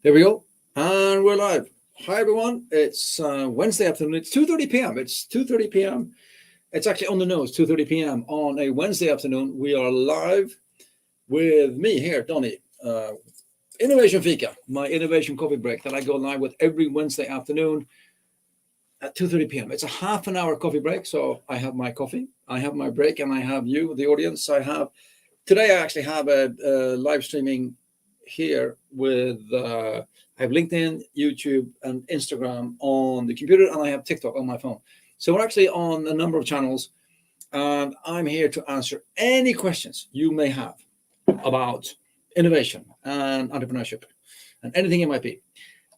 There we go. And we're live. Hi, everyone. It's Wednesday afternoon. It's 2:30 p.m. It's 2:30 p.m. It's actually on the nose, 2:30 p.m. on a Wednesday afternoon. We are live with me here, Donnie. Innovation Fika, my innovation coffee break that I go live with every Wednesday afternoon at 2:30 p.m. It's a half an hour coffee break. So I have my coffee, I have my break, and I have you, the audience. Today I actually have a live streaming here with I have LinkedIn, YouTube, and Instagram on the computer, and I have TikTok on my phone. So we're actually on a number of channels, and I'm here to answer any questions you may have about innovation and entrepreneurship and anything it might be.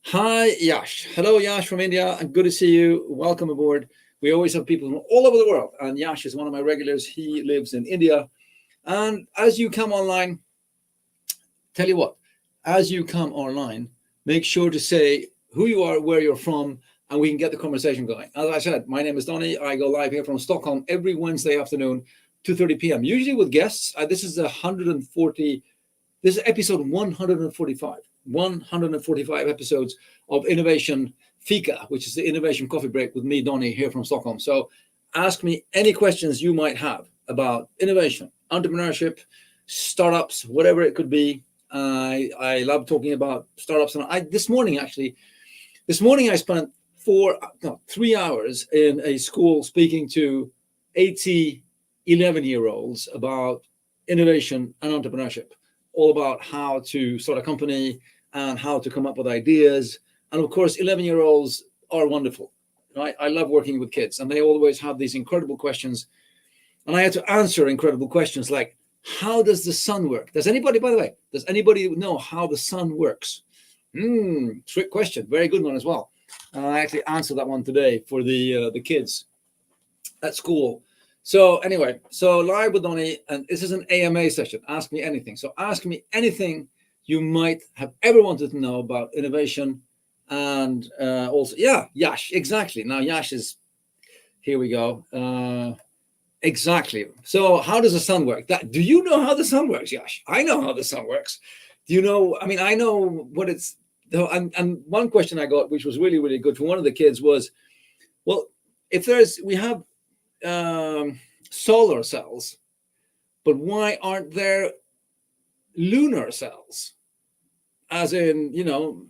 Hi, Yash. Hello, Yash from India, and good to see you. Welcome aboard. We always have people from all over the world, and Yash is one of my regulars. He lives in India. And as you come online, tell you what, as you come online, make sure to say who you are, where you're from, and we can get the conversation going. As I said, my name is Donnie. I go live here from Stockholm every Wednesday afternoon, 2:30 p.m., usually with guests. This is this is episode 145. 145 episodes of Innovation Fika, which is the Innovation Coffee Break with me, Donnie, here from Stockholm. So ask me any questions you might have about innovation, entrepreneurship, startups, whatever it could be. I love talking about startups. And this morning I spent 3 hours in a school speaking to 80 11-year-olds about innovation and entrepreneurship, all about how to start a company and how to come up with ideas. And of course, 11-year-olds are wonderful. Right? I love working with kids, and they always have these incredible questions. And I had to answer incredible questions like, how does the sun work? Does anybody know how the sun works? Trick question. Very good one as well. I actually answered that one today for the kids at school. So anyway, so live with Donnie, and this is an AMA session. Ask me anything. So ask me anything you might have ever wanted to know about innovation. And also, Yash, exactly. Now Yash is, here we go. Exactly. So how does the sun work? Do you know how the sun works, Yash? I know how the sun works. Do you know? I mean, I know what it's. And one question I got, which was really, really good from one of the kids, was, well, we have solar cells, but why aren't there lunar cells? As in,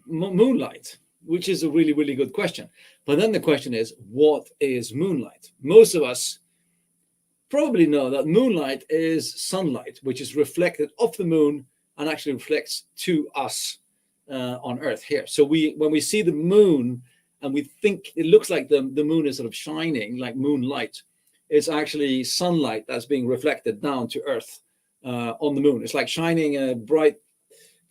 moonlight, which is a really, really good question. But then the question is, what is moonlight? Most of us probably know that moonlight is sunlight, which is reflected off the moon and actually reflects to us on Earth here. So when we see the moon and we think it looks like the moon is sort of shining like moonlight, it's actually sunlight that's being reflected down to Earth on the moon. It's like shining a bright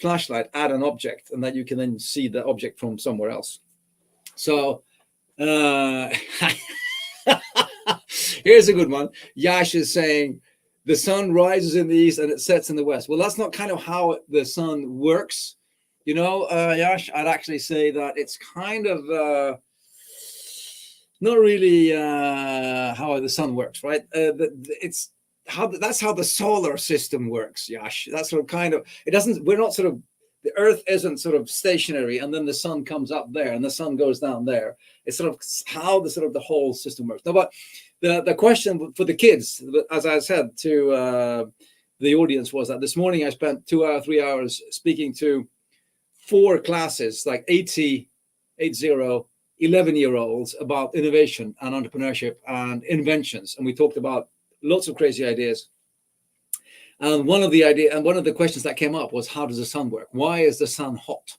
flashlight at an object, and that you can then see the object from somewhere else. So here's a good one. Yash is saying the sun rises in the east and it sets in the west. Well, that's not kind of how the sun works. Yash, I'd actually say that it's kind of not really how the sun works, right? That's how the solar system works, Yash. That's sort of kind of, the Earth isn't sort of stationary and then the sun comes up there and the sun goes down there. It's sort of how the whole system works. No, but the question for the kids, as I said to the audience, was that this morning I spent 3 hours speaking to 4 classes, like 80 11-year-olds about innovation and entrepreneurship and inventions. And we talked about lots of crazy ideas. And one of the questions that came up was, how does the sun work? Why is the sun hot?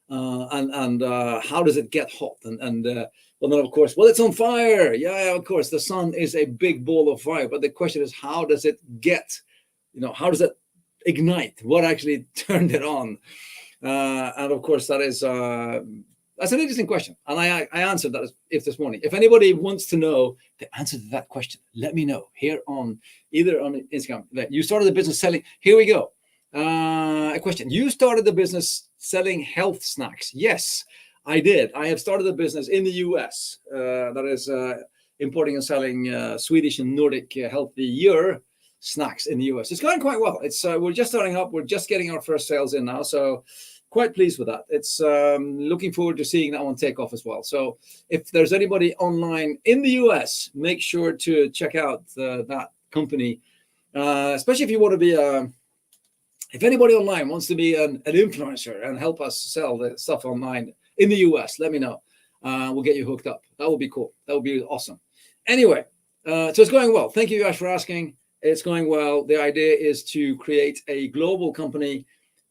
And how does it get hot? And well, then of course, it's on fire. Yeah, of course, the sun is a big ball of fire. But the question is, how does it how does it ignite? What actually turned it on? And of course, that's an interesting question. And I answered that this morning. If anybody wants to know the answer to that question, let me know here either on Instagram. You started the business selling. Here we go. A question. You started the business selling health snacks. Yes, I did. I have started a business in the US that is importing and selling Swedish and Nordic healthier snacks in the US. It's going quite well. We're just starting up. We're just getting our first sales in now. So quite pleased with that. It's looking forward to seeing that one take off as well. So if there's anybody online in the US, make sure to check out that company, especially if you want to be if anybody online wants to be an influencer and help us sell the stuff online in the US, let me know. We'll get you hooked up. That would be cool. That would be awesome. Anyway, so it's going well. Thank you guys for asking. It's going well. The idea is to create a global company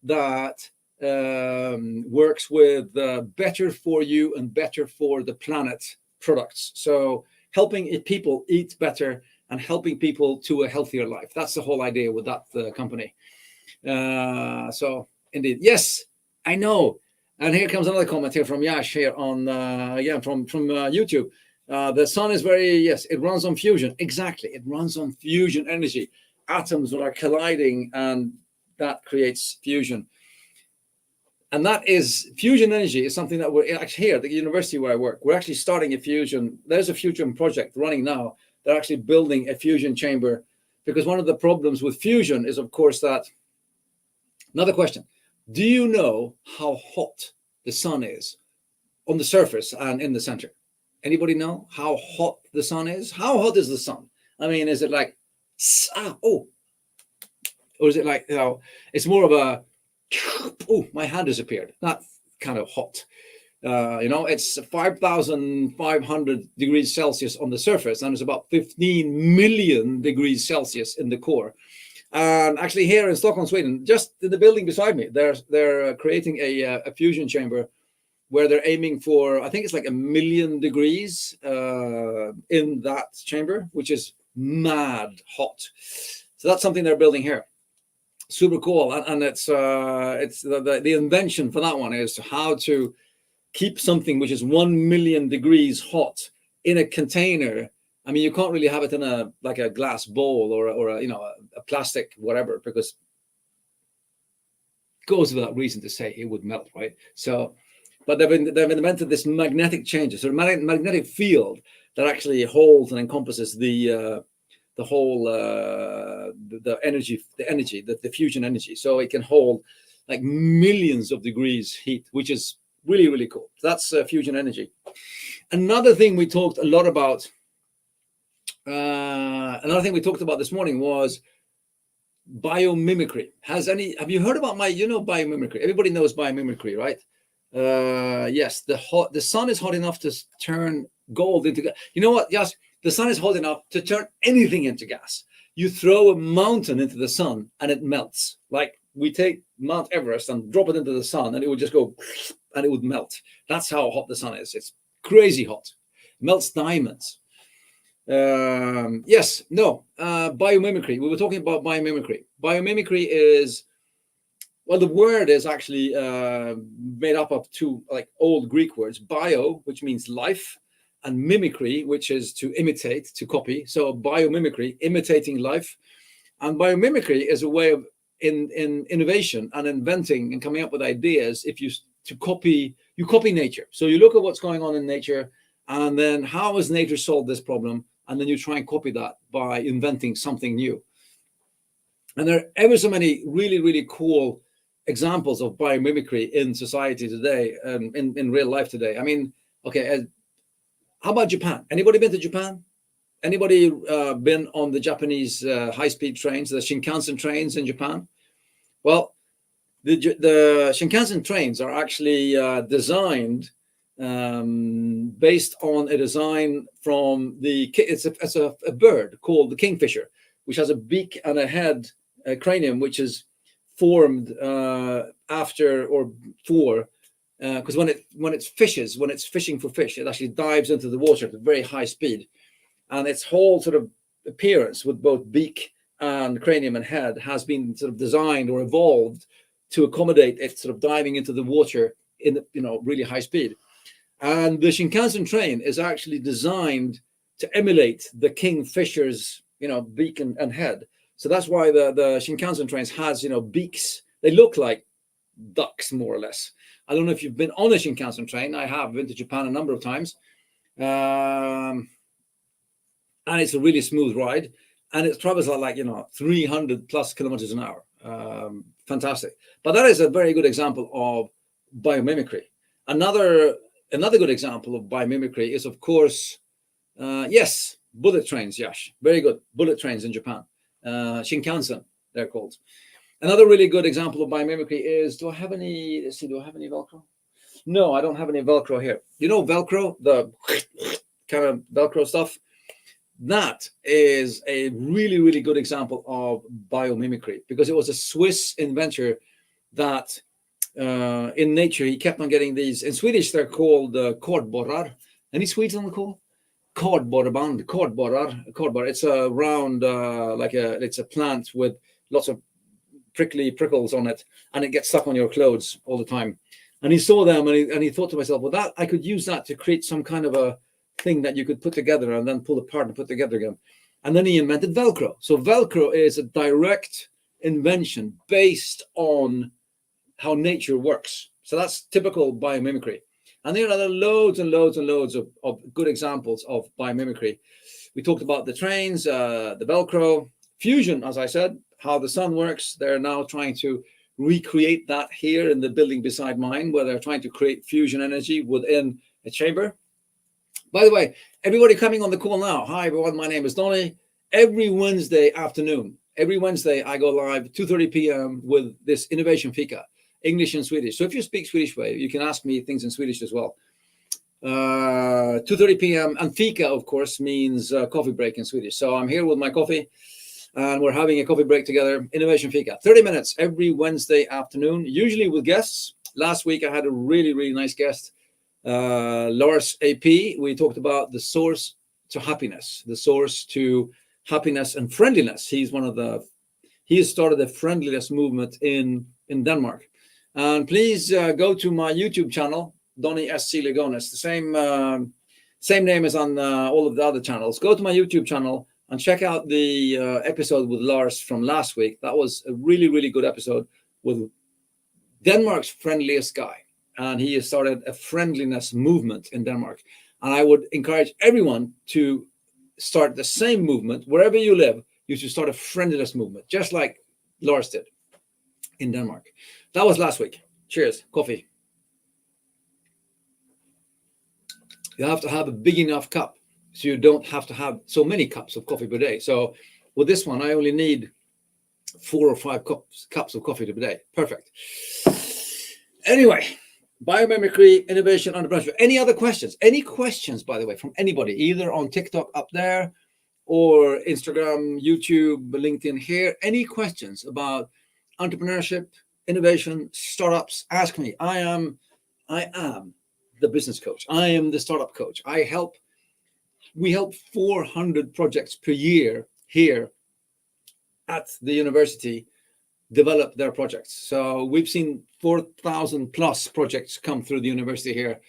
that works with better for you and better for the planet products. So helping people eat better and helping people to a healthier life. That's the whole idea with that company. So indeed, yes, I know. And here comes another comment here from Yash here on again from YouTube. The sun is yes, it runs on fusion. Exactly, it runs on fusion energy. Atoms that are colliding, and that creates fusion. And that is fusion energy is something that we're actually here at the university where I work. We're actually starting a fusion. There's a fusion project running now. They're actually building a fusion chamber, because one of the problems with fusion is, of course, that. Another question. Do you know how hot the sun is on the surface and in the center? Anybody know how hot the sun is? How hot is the sun? I mean, is it like, or is it like, it's more of a, my hand disappeared. Not kind of hot. It's 5,500 degrees Celsius on the surface, and it's about 15 million degrees Celsius in the core. And actually here in Stockholm, Sweden, just in the building beside me, they're creating a fusion chamber where they're aiming for, I think it's like 1 million degrees in that chamber, which is mad hot. So that's something they're building here. Super cool. And it's the invention for that one is how to keep something which is 1 million degrees hot in a container. I mean, you can't really have it in a glass bowl or a plastic whatever, because it goes without reason to say it would melt, right? So, but they've invented this magnetic changes, or magnetic field that actually holds and encompasses the whole the fusion energy. So it can hold like millions of degrees heat, which is really, really cool. So that's fusion energy. Another thing we talked a lot about. Another thing we talked about this morning was biomimicry. Have you heard about biomimicry? Everybody knows biomimicry, right? Yes, the sun is hot enough to turn gold into gas. You know what? Yes, the sun is hot enough to turn anything into gas. You throw a mountain into the sun and it melts. Like we take Mount Everest and drop it into the sun and it would just go and it would melt. That's how hot the sun is. It's crazy hot. Melts diamonds. Biomimicry. We were talking about biomimicry. Biomimicry is, well, the word is actually made up of two old Greek words: bio, which means life, and mimicry, which is to imitate, to copy. So biomimicry, imitating life, and biomimicry is a way of in innovation and inventing and coming up with ideas. If you copy nature. So you look at what's going on in nature, and then how has nature solved this problem? And then you try and copy that by inventing something new. And there are ever so many really, really cool examples of biomimicry in society today, in real life today. I mean, okay, how about Japan? Anybody been to Japan? Anybody been on the Japanese high-speed trains, the Shinkansen trains in Japan? Well, the Shinkansen trains are actually designed based on a design from it's a bird called the kingfisher, which has a beak and a head, a cranium, which is formed after or for because when it's fishing for fish, it actually dives into the water at a very high speed, and its whole sort of appearance with both beak and cranium and head has been sort of designed or evolved to accommodate it sort of diving into the water in really high speed. And the Shinkansen train is actually designed to emulate the kingfisher's, beak and head. So that's why the Shinkansen trains has, beaks. They look like ducks, more or less. I don't know if you've been on a Shinkansen train. I have been to Japan a number of times. And it's a really smooth ride. And it travels at 300 plus kilometers an hour. Fantastic. But that is a very good example of biomimicry. Another good example of biomimicry is, of course, yes, bullet trains. Yash, very good. Bullet trains in Japan, Shinkansen, they're called. Another really good example of biomimicry is, do I have any? Let's see, do I have any Velcro? No, I don't have any Velcro here. You know Velcro, the kind of Velcro stuff? That is a really, really good example of biomimicry, because it was a Swiss inventor that in nature, he kept on getting these. In Swedish, they're called kordborrar. Any Swedes on the call? Kordborreband, kordborrar. It's a round, it's a plant with lots of prickly prickles on it, and it gets stuck on your clothes all the time. And he saw them, and he thought to himself, well, that I could use that to create some kind of a thing that you could put together and then pull apart and put together again. And then he invented Velcro. So Velcro is a direct invention based on how nature works. So that's typical biomimicry. And there are loads and loads and loads of good examples of biomimicry. We talked about the trains, the Velcro, fusion, as I said, how the sun works. They're now trying to recreate that here in the building beside mine, where they're trying to create fusion energy within a chamber. By the way, everybody coming on the call now, hi everyone, my name is Donnie. Every Wednesday afternoon, I go live 2:30 p.m. with this Innovation Fika, English and Swedish. So if you speak Swedish way, you can ask me things in Swedish as well. 2:30 p.m. and Fika, of course, means coffee break in Swedish. So I'm here with my coffee, and we're having a coffee break together. Innovation Fika, 30 minutes every Wednesday afternoon, usually with guests. Last week, I had a really, really nice guest, Lars AP. We talked about the source to happiness, and friendliness. He has started a friendliness movement in Denmark. And please go to my YouTube channel, Donnie SC Legonis, the same name as on all of the other channels. Go to my YouTube channel and check out the episode with Lars from last week. That was a really, really good episode with Denmark's friendliest guy. And he has started a friendliness movement in Denmark. And I would encourage everyone to start the same movement. Wherever you live, you should start a friendliness movement, just like Lars did in Denmark. That was last week. Cheers. Coffee. You have to have a big enough cup, so you don't have to have so many cups of coffee per day. So with this one, I only need 4 or 5 cups of coffee per day. Perfect. Anyway, biomimicry, innovation, entrepreneurship. Any other questions? Any questions, by the way, from anybody, either on TikTok up there or Instagram, YouTube, LinkedIn here? Any questions about entrepreneurship, innovation, startups? Ask me. I am the business coach. I am the startup coach. We help 400 projects per year here at the university develop their projects. So we've seen 4,000 plus projects come through the university here.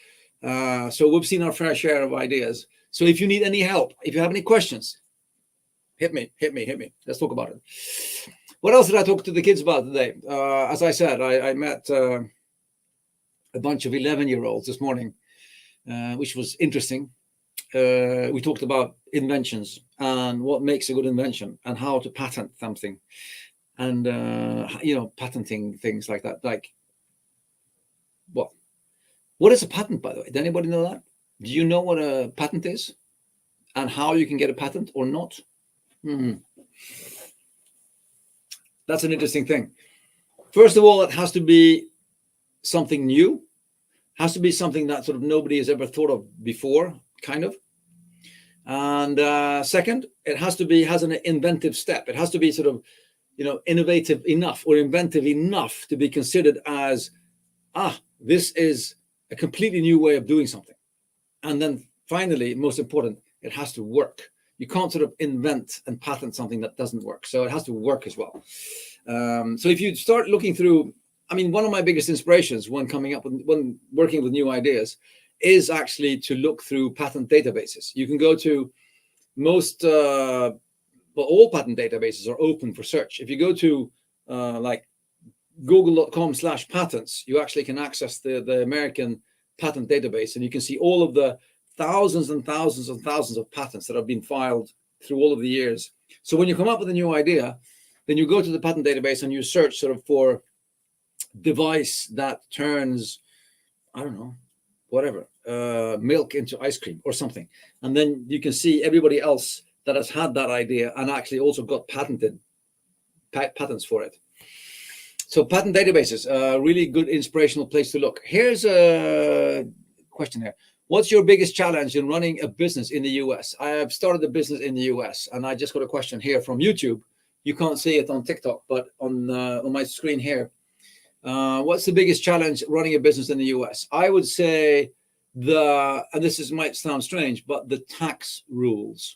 So we've seen our fair share of ideas. So if you need any help, if you have any questions, hit me. Let's talk about it. What else did I talk to the kids about today? As I said, I met a bunch of 11-year-olds this morning, which was interesting. We talked about inventions and what makes a good invention and how to patent something, and patenting things like that. Like, what is a patent, by the way? Does anybody know that? Do you know what a patent is and how you can get a patent or not? That's an interesting thing. First of all, it has to be something new, has to be something that sort of nobody has ever thought of before, kind of. And second, it has an inventive step. It has to be sort of, innovative enough or inventive enough to be considered as, this is a completely new way of doing something. And then finally, most important, it has to work. You can't sort of invent and patent something that doesn't work. So it has to work as well. So if you start looking through, one of my biggest inspirations when working with new ideas is actually to look through patent databases. You can go to all patent databases are open for search. If you go to like google.com/patents, you actually can access the American patent database, and you can see all of the thousands and thousands and thousands of patents that have been filed through all of the years. So when you come up with a new idea, then you go to the patent database and you search sort of for device that turns I don't know, whatever, milk into ice cream or something. And then you can see everybody else that has had that idea and actually also got patents for it. So patent databases, a really good inspirational place to look. Here's a question here. What's your biggest challenge in running a business in the US? I have started a business in the US, and I just got a question here from YouTube. You can't see it on TikTok, but on my screen here. What's the biggest challenge running a business in the US? I would say and this might sound strange, but the tax rules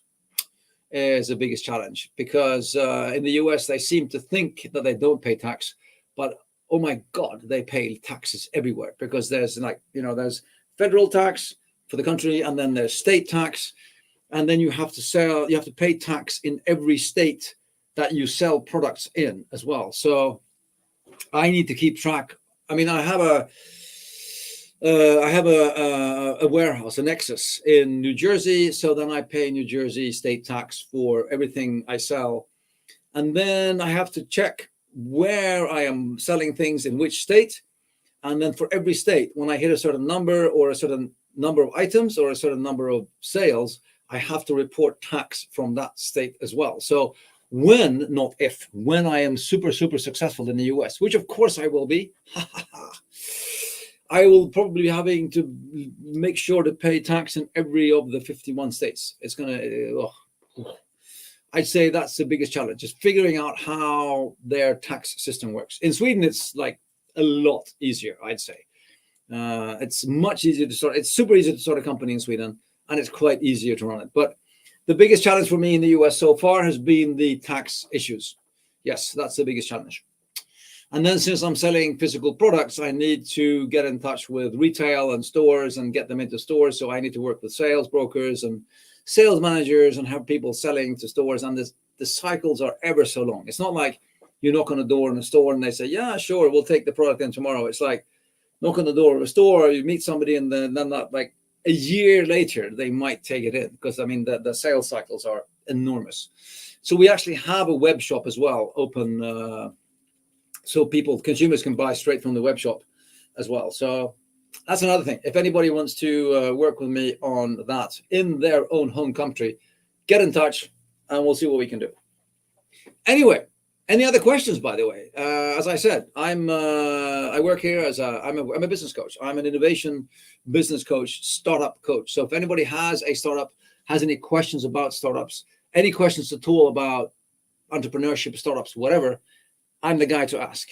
is the biggest challenge, because in the US, they seem to think that they don't pay tax, but oh my God, they pay taxes everywhere, because there's there's federal tax for the country, and then there's state tax, and then you have to pay tax in every state that you sell products in as well. So I need to keep track. I mean, I have a warehouse, a Nexus in New Jersey. So then I pay New Jersey state tax for everything I sell. And then I have to check where I am selling things in which state. And then for every state, when I hit a certain number or a certain number of items or a certain number of sales, I have to report tax from that state as well. So when, not if, when I am super, super successful in the US, which of course I will be, I will probably be having to make sure to pay tax in every of the 51 states. It's going to, I'd say that's the biggest challenge, just figuring out how their tax system works. In Sweden, it's like a lot easier, I'd say. It's much easier to start. It's super easy to start a company in Sweden, and it's quite easier to run it. But the biggest challenge for me in the US so far has been the tax issues. Yes, that's the biggest challenge. And then since I'm selling physical products, I need to get in touch with retail and stores and get them into stores. So I need to work with sales brokers and sales managers and have people selling to stores. And the cycles are ever so long. It's not like you knock on a door in a store and they say, yeah, sure, we'll take the product in tomorrow. It's like knock on the door of a store, you meet somebody, and then that, like a year later, they might take it in, because I mean, the sales cycles are enormous. So we actually have a web shop as well, open, so consumers can buy straight from the web shop as well. So that's another thing. If anybody wants to work with me on that in their own home country, get in touch and we'll see what we can do. Anyway, any other questions, by the way? As I said, I work here as I'm a business coach. I'm an innovation business coach, startup coach. So if anybody has a startup, has any questions about startups, any questions at all about entrepreneurship, startups, whatever, I'm the guy to ask.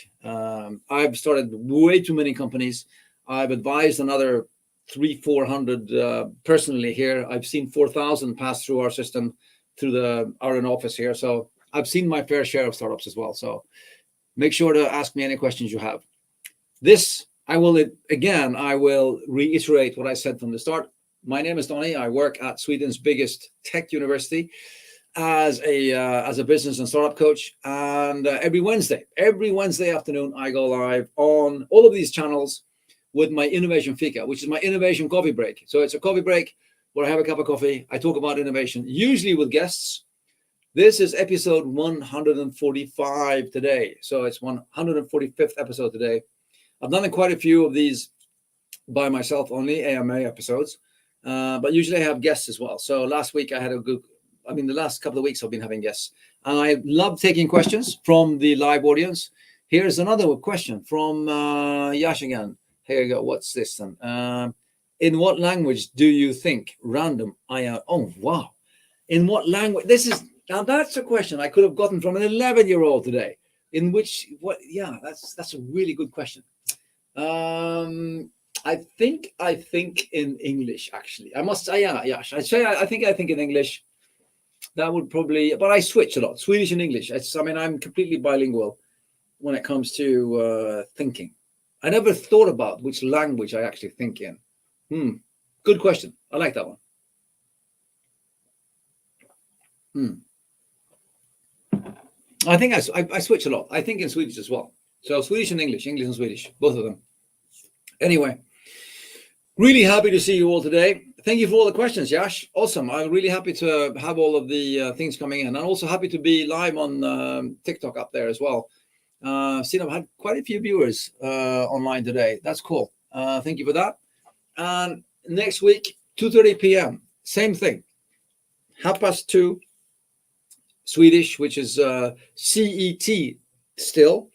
I've started way too many companies. I've advised another 300-400 personally here. I've seen 4,000 pass through our system, through our own office here. So I've seen my fair share of startups as well. So make sure to ask me any questions you have. I will reiterate what I said from the start. My name is Donnie. I work at Sweden's biggest tech university as a business and startup coach. And every Wednesday afternoon, I go live on all of these channels with my Innovation Fika, which is my innovation coffee break. So it's a coffee break where I have a cup of coffee. I talk about innovation, usually with guests. This is episode 145 today. So it's 145th episode today. I've done quite a few of these by myself only, AMA episodes, but usually I have guests as well. So last week I had the last couple of weeks I've been having guests. And I love taking questions from the live audience. Here's another question from Yash again. Here you go. What's this then? In what language do you think random Oh, wow. In what language? Now that's a question I could have gotten from an 11-year-old today. That's a really good question. I think in English, actually. I must say, I think in English. That would probably, but I switch a lot, Swedish and English. I'm completely bilingual when it comes to thinking. I never thought about which language I actually think in. Good question. I like that one. I think I switch a lot. I think in Swedish as well. So Swedish and English and Swedish, both of them. Anyway, really happy to see you all today. Thank you for all the questions, Yash. Awesome. I'm really happy to have all of the things coming in. I'm also happy to be live on TikTok up there as well. I've had quite a few viewers online today. That's cool. Thank you for that. And next week, 2:30 p.m., same thing. 2:30 Swedish, which is CET still.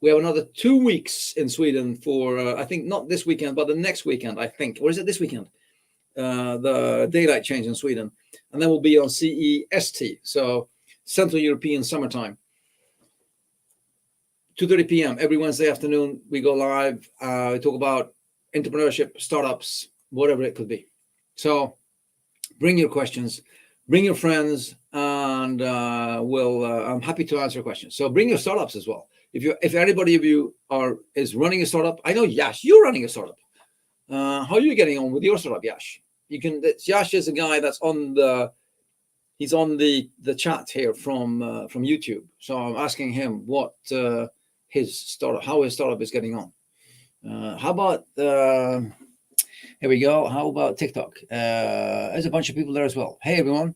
We have another 2 weeks in Sweden for, I think, not this weekend, but the next weekend, I think. Or is it this weekend? The daylight change in Sweden. And then we'll be on CEST, so Central European Summertime. 2:30 p.m. every Wednesday afternoon, we go live. We talk about entrepreneurship, startups, whatever it could be. So bring your questions, bring your friends, and I'm happy to answer questions. So bring your startups as well. If anybody of you is running a startup, I know Yash, you're running a startup. How are you getting on with your startup, Yash? Yash is a guy that's he's on the chat here from YouTube. So I'm asking him what how his startup is getting on. How about here we go. How about TikTok? There's a bunch of people there as well. Hey everyone,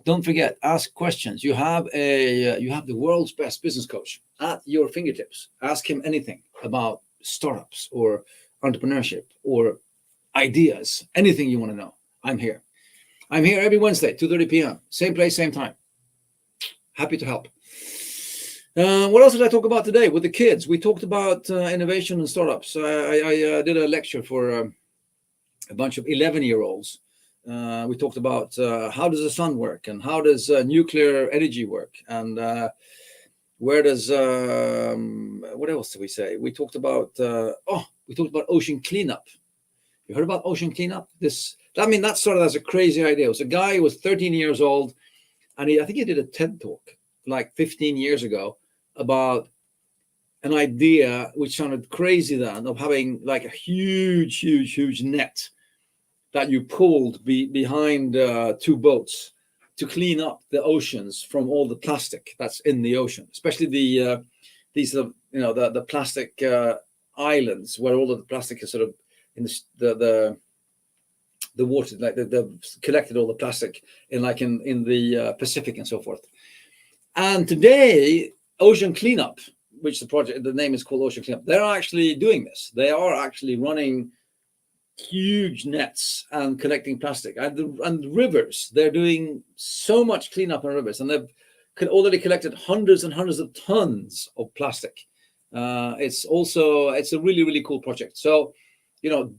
don't forget, ask questions. You have the world's best business coach at your fingertips. Ask him anything about startups or entrepreneurship or ideas, anything you want to know. I'm here every Wednesday, 2:30 p.m. Same place, same time. Happy to help. What else did I talk about today with the kids? We talked about innovation and startups. I did a lecture for a bunch of 11-year-olds. We talked about how does the sun work and how does nuclear energy work and where does what else did we say? We talked about ocean cleanup. You heard about ocean cleanup? That started as a crazy idea. It was a guy who was 13 years old, and I think he did a TED talk like 15 years ago about an idea which sounded crazy then, of having like a huge net that you pulled behind two boats to clean up the oceans from all the plastic that's in the ocean, especially the plastic islands where all of the plastic is sort of in the water, like the collected all the plastic in the Pacific and so forth. And today, Ocean Cleanup, which the name is called Ocean Cleanup, they're actually doing this. They are actually running huge nets and collecting plastic and rivers. They're doing so much cleanup in rivers, and they've already collected hundreds and hundreds of tons of plastic. It's a really, really cool project. So,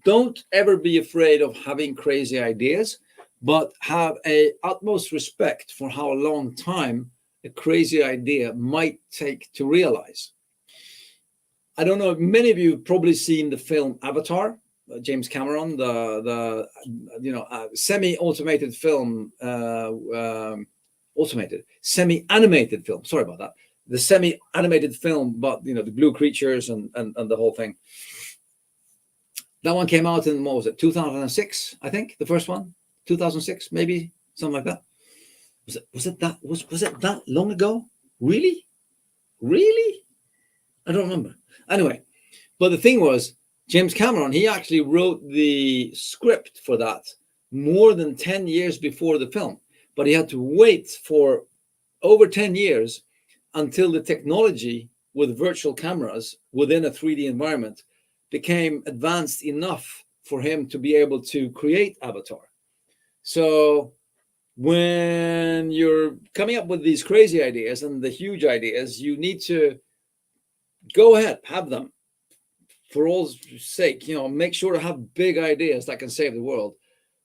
don't ever be afraid of having crazy ideas, but have a utmost respect for how long time a crazy idea might take to realize. I don't know, many of you have probably seen the film Avatar, James Cameron, the semi-automated film, semi-animated film. Sorry about that. The semi-animated film about the blue creatures and the whole thing. That one came out in, what was it, 2006? I think the first one, 2006, maybe something like that. Was it that long ago? Really? I don't remember. Anyway, but the thing was, James Cameron, he actually wrote the script for that more than 10 years before the film, but he had to wait for over 10 years until the technology with virtual cameras within a 3D environment became advanced enough for him to be able to create Avatar. So when you're coming up with these crazy ideas and the huge ideas, you need to go ahead, have them. For all sake, make sure to have big ideas that can save the world,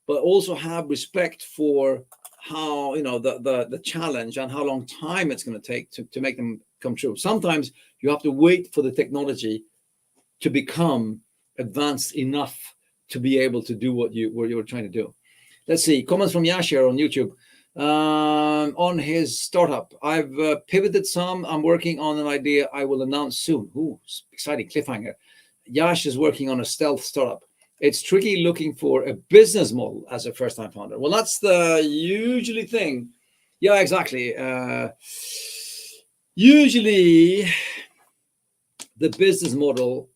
but also have respect for how, the challenge and how long time it's going to take to make them come true. Sometimes you have to wait for the technology to become advanced enough to be able to do what you were trying to do. Let's see, comments from Yash here on YouTube. On his startup, I've pivoted some. I'm working on an idea I will announce soon. Ooh, exciting cliffhanger. Yash is working on a stealth startup. It's tricky looking for a business model as a first-time founder. Well, that's the usually thing. Yeah, exactly. Usually, the business model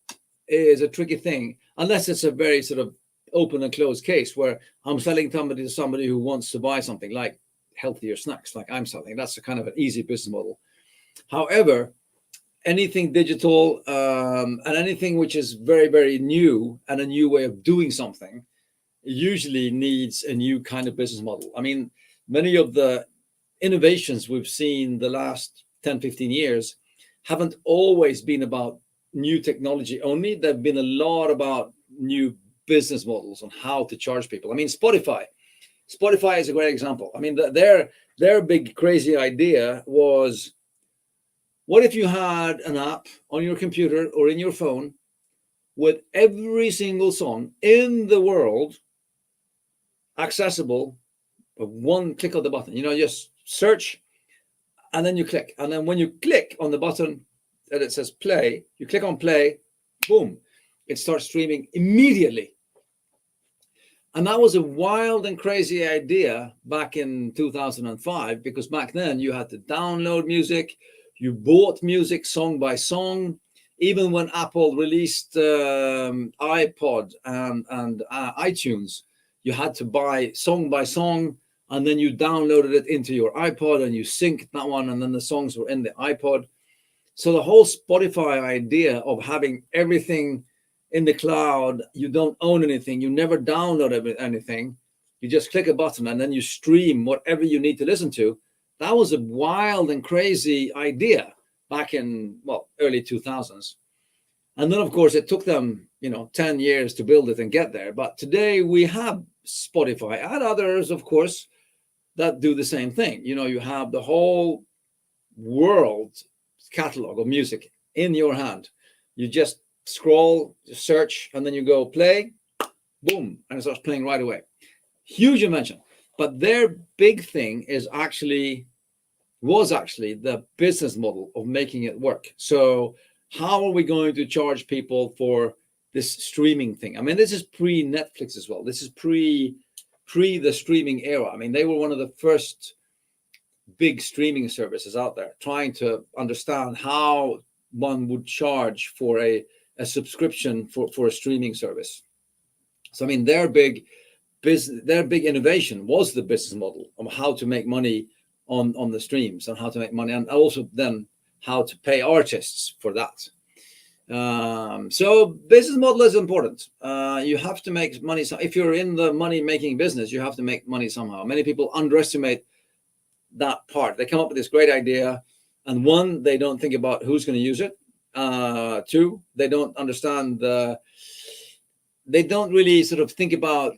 is a tricky thing, unless it's a very sort of open and closed case where I'm selling to somebody who wants to buy something like healthier snacks, like I'm selling. That's a kind of an easy business model. However, anything digital, and anything which is very, very new and a new way of doing something usually needs a new kind of business model. I mean, many of the innovations we've seen the last 10, 15 years haven't always been about new technology only. There've been a lot about new business models on how to charge people. I mean, Spotify is a great example. I mean, their big crazy idea was, what if you had an app on your computer or in your phone with every single song in the world accessible with one click of the button? You know, just search and then you click. And then when you click on the button that it says play, you click on play, boom, it starts streaming immediately. And that was a wild and crazy idea back in 2005, because back then you had to download music, you bought music song by song. Even when Apple released iPod and iTunes, you had to buy song by song, and then you downloaded it into your iPod and you synced that one, and then the songs were in the iPod. So the whole Spotify idea of having everything in the cloud, you don't own anything, you never download anything, you just click a button and then you stream whatever you need to listen to. That was a wild and crazy idea back in, well, early 2000s. And then, of course, it took them, 10 years to build it and get there. But today we have Spotify and others, of course, that do the same thing. You have the whole world catalog of music in your hand. You just scroll, search, and then you go play, boom, and it starts playing right away. Huge invention. But their big thing was actually the business model of making it work. So how are we going to charge people for this streaming thing? I mean, this is pre-Netflix as well. This is pre the streaming era. I mean, they were one of the first big streaming services out there, trying to understand how one would charge for a subscription for a streaming service. So, I mean, their big innovation was the business model of how to make money on the streams, and how to make money, and also then how to pay artists for that. So business model is important. You have to make money. So if you're in the money making business, you have to make money somehow. Many people underestimate that part. They come up with this great idea, and one, they don't think about who's going to use it. Two, they don't understand they don't really sort of think about,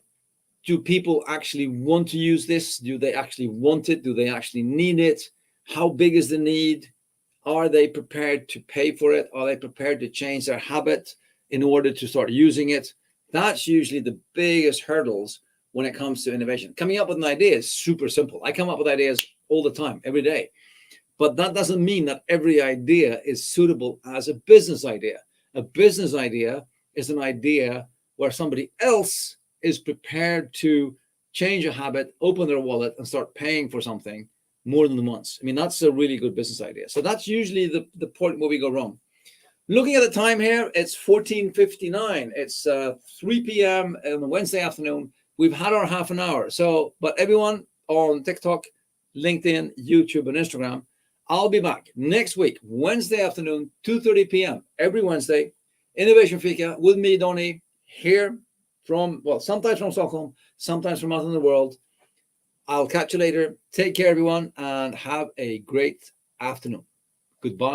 do people actually want to use this? Do they actually want it? Do they actually need it? How big is the need? Are they prepared to pay for it? Are they prepared to change their habit in order to start using it? That's usually the biggest hurdles when it comes to innovation. Coming up with an idea is super simple. I come up with ideas all the time, every day. But that doesn't mean that every idea is suitable as a business idea. A business idea is an idea where somebody else is prepared to change a habit, open their wallet, and start paying for something more than once. I mean, that's a really good business idea. So that's usually the point where we go wrong. Looking at the time here, it's 14:59. It's 3 p.m. on a Wednesday afternoon. We've had our half an hour. So, but everyone on TikTok, LinkedIn, YouTube, and Instagram, I'll be back next week, Wednesday afternoon, 2:30 p.m. every Wednesday. Innovation Fika with me, Donnie, here from, well, sometimes from Stockholm, sometimes from out in the world. I'll catch you later. Take care, everyone, and have a great afternoon. Goodbye.